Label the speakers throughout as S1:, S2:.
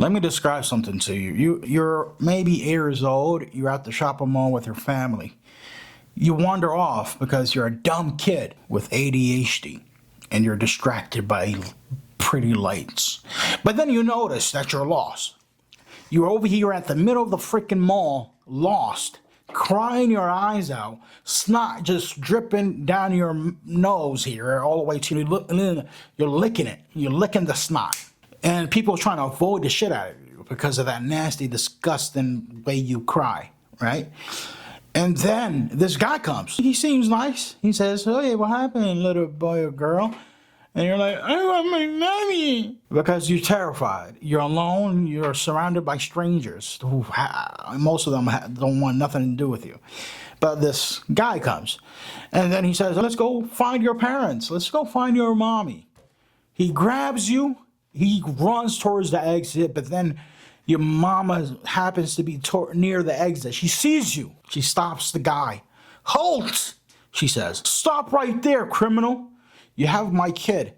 S1: Let me describe something to you. You're maybe 8 years old. You're at the shopping mall with your family. You wander off because you're a dumb kid with ADHD and you're distracted by pretty lights. But then you notice that you're lost. You're over here at the middle of the freaking mall, lost, crying your eyes out, snot just dripping down your nose here all the way to you're licking it. You're licking the snot. And people are trying to avoid the shit out of you because of that nasty, disgusting way you cry, right? And then this guy comes. He seems nice. He says, "Hey, what happened, little boy or girl?" And you're like, "I want my mommy." Because you're terrified. You're alone. You're surrounded by strangers who most of them don't want nothing to do with you. But this guy comes. And then he says, "Let's go find your parents. Let's go find your mommy." He grabs you. He runs towards the exit, but then your mama happens to be near the exit. She sees you. She stops the guy. "Halt!" she says. "Stop right there, criminal. You have my kid.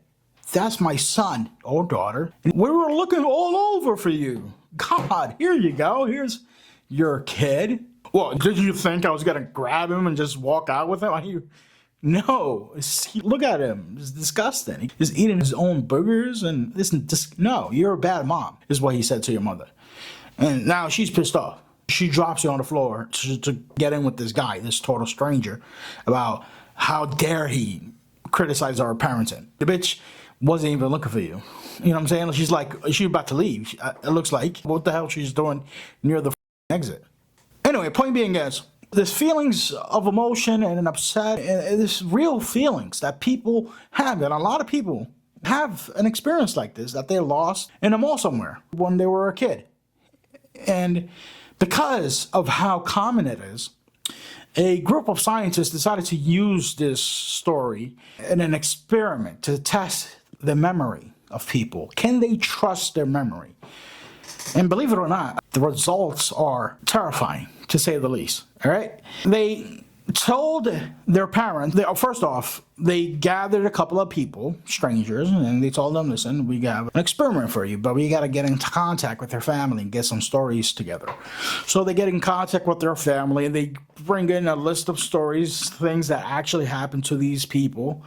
S1: That's my son or daughter. And we were looking all over for you. God, here you go. Here's your kid." Well, did you think I was going to grab him and just walk out with him? No, look at him. It's disgusting. He's eating his own boogers and no, you're a bad mom, is what he said to your mother. And now she's pissed off. She drops you on the floor to get in with this guy, this total stranger, about how dare he criticize our parenting. The bitch wasn't even looking for you. You know what I'm saying? She's like, she's about to leave. It looks like. What the hell she's doing near the exit? Anyway, point being is, there's feelings of emotion and an upset, and there's real feelings that people have, and a lot of people have an experience like this, that they lost in a mall somewhere when they were a kid. And because of how common it is, a group of scientists decided to use this story in an experiment to test the memory of people. Can they trust their memory? And believe it or not, the results are terrifying, to say the least. All right? They told their parents, first off, they gathered a couple of people, strangers, and they told them, "Listen, we have an experiment for you, but we got to get in contact with their family and get some stories together." So they get in contact with their family and they bring in a list of stories, things that actually happened to these people.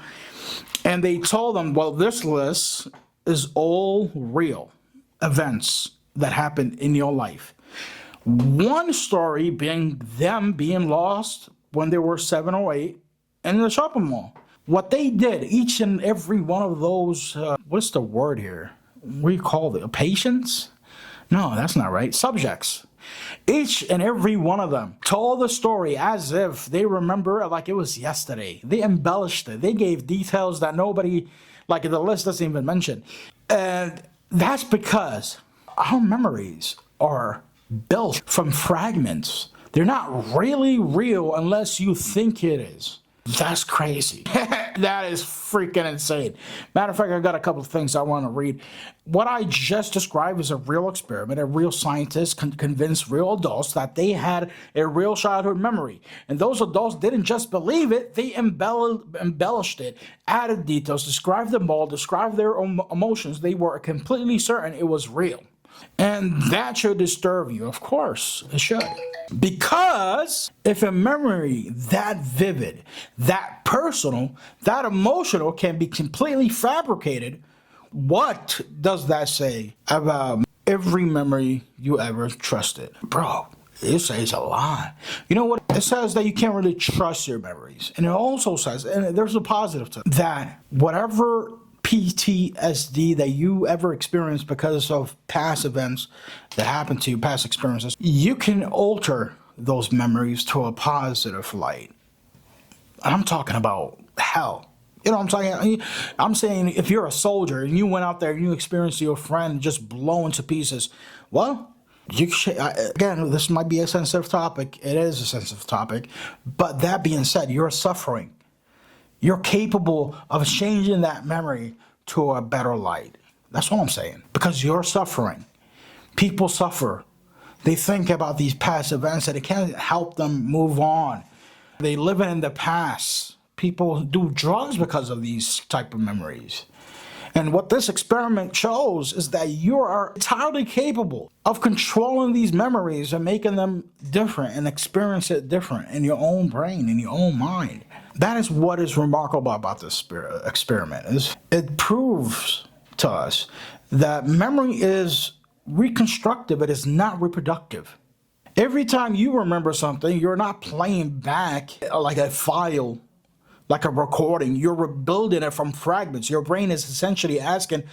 S1: And they told them, well, this list is all real events that happened in your life. One story being them being lost when they were 7 or 8 in the shopping mall. What they did, each and every one of those, what's the word here? What do you call it? Patients? No, that's not right. Subjects. Each and every one of them told the story as if they remember it like it was yesterday. They embellished it. They gave details that nobody, like the list doesn't even mention. And that's because our memories are built from fragments. They're not really real unless you think it is. That's crazy. That is freaking insane. Matter of fact, I got a couple of things I want to read. What I just described is a real experiment. A real scientist convinced real adults that they had a real childhood memory. And those adults didn't just believe it, they embellished it, added details, described them all, described their own emotions. They were completely certain it was real. And that should disturb you. Of course, it should. Because if a memory that vivid, that personal, that emotional can be completely fabricated, what does that say about every memory you ever trusted? Bro, it says a lot. You know what? It says that you can't really trust your memories. And it also says, and there's a positive to it, that whatever PTSD that you ever experienced because of past events that happened to you, past experiences, you can alter those memories to a positive light. And I'm talking about hell. You know what I'm talking? I'm saying if you're a soldier and you went out there and you experienced your friend just blown to pieces, well, you should, again, this might be a sensitive topic. It is a sensitive topic. But that being said, you're suffering. You're capable of changing that memory to a better light. That's what I'm saying. Because you're suffering. People suffer. They think about these past events and it can't help them move on. They live in the past. People do drugs because of these type of memories. And what this experiment shows is that you are entirely capable of controlling these memories and making them different and experience it different in your own brain, in your own mind. That is what is remarkable about this experiment. It proves to us that memory is reconstructive, it is not reproductive. Every time you remember something, you're not playing back like a file, like a recording. You're rebuilding it from fragments. Your brain is essentially asking,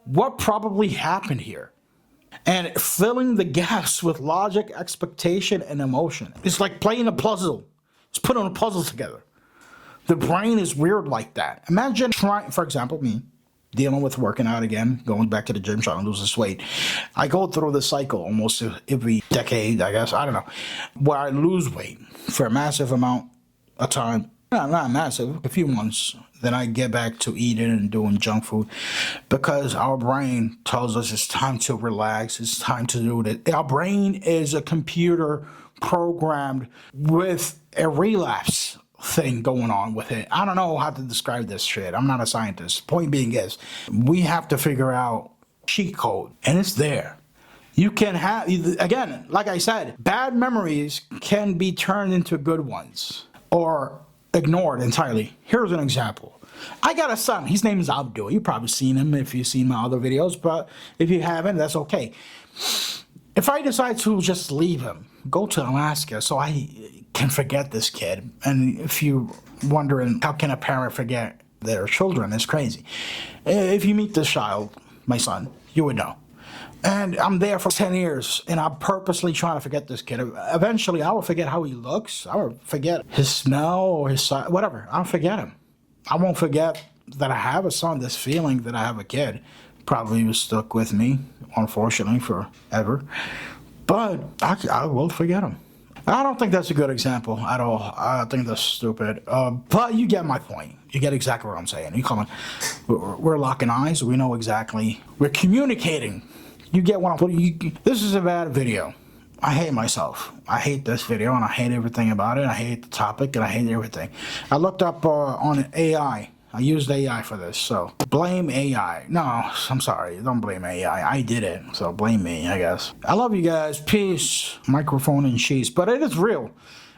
S1: what probably happened here? And filling the gaps with logic, expectation, and emotion. It's like playing a puzzle. It's putting a puzzle together. The brain is weird like that. Imagine trying, for example, me, dealing with working out again, going back to the gym, trying to lose this weight. I go through the cycle almost every decade, I guess, I don't know, where I lose weight for a massive amount of time. Not massive, a few months. Then I get back to eating and doing junk food because our brain tells us it's time to relax, it's time to do it. Our brain is a computer programmed with a relapse thing going on with it. I don't know how to describe this shit. I'm not a scientist. Point being is, we have to figure out cheat code, and it's there. You can have, again, like I said, bad memories can be turned into good ones or ignored entirely. Here's an example. I got a son. His name is Abdul. You've probably seen him if you've seen my other videos, but if you haven't, that's okay. If I decide to just leave him, go to Alaska so I can forget this kid, and if you're wondering how can a parent forget their children, it's crazy. If you meet this child, my son, you would know. And I'm there for 10 years, and I'm purposely trying to forget this kid. Eventually, I will forget how he looks. I will forget his smell or his size, whatever. I'll forget him. I won't forget that I have a son, this feeling that I have a kid. Probably was stuck with me, unfortunately, forever. But I will forget him. I don't think that's a good example at all. I think that's stupid. But you get my point. You get exactly what I'm saying. You come on. We're locking eyes. We know exactly. We're communicating. You get what I'm putting. This is a bad video. I hate myself. I hate this video, and I hate everything about it. I hate the topic, and I hate everything. I looked up on AI. I used AI for this, so blame AI. No, I'm sorry. Don't blame AI. I did it, so blame me, I guess. I love you guys. Peace. Microphone and cheese. But it is real.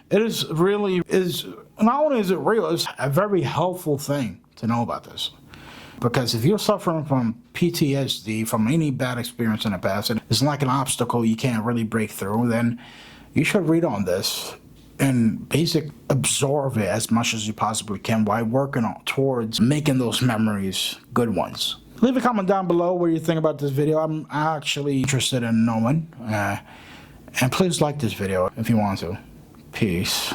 S1: It is really, not only is it real, it's a very helpful thing to know about this. Because if you're suffering from PTSD, from any bad experience in the past, and it's like an obstacle you can't really break through, then you should read on this and basically absorb it as much as you possibly can while working towards making those memories good ones. Leave a comment down below what you think about this video. I'm actually interested in knowing. And please like this video if you want to. Peace.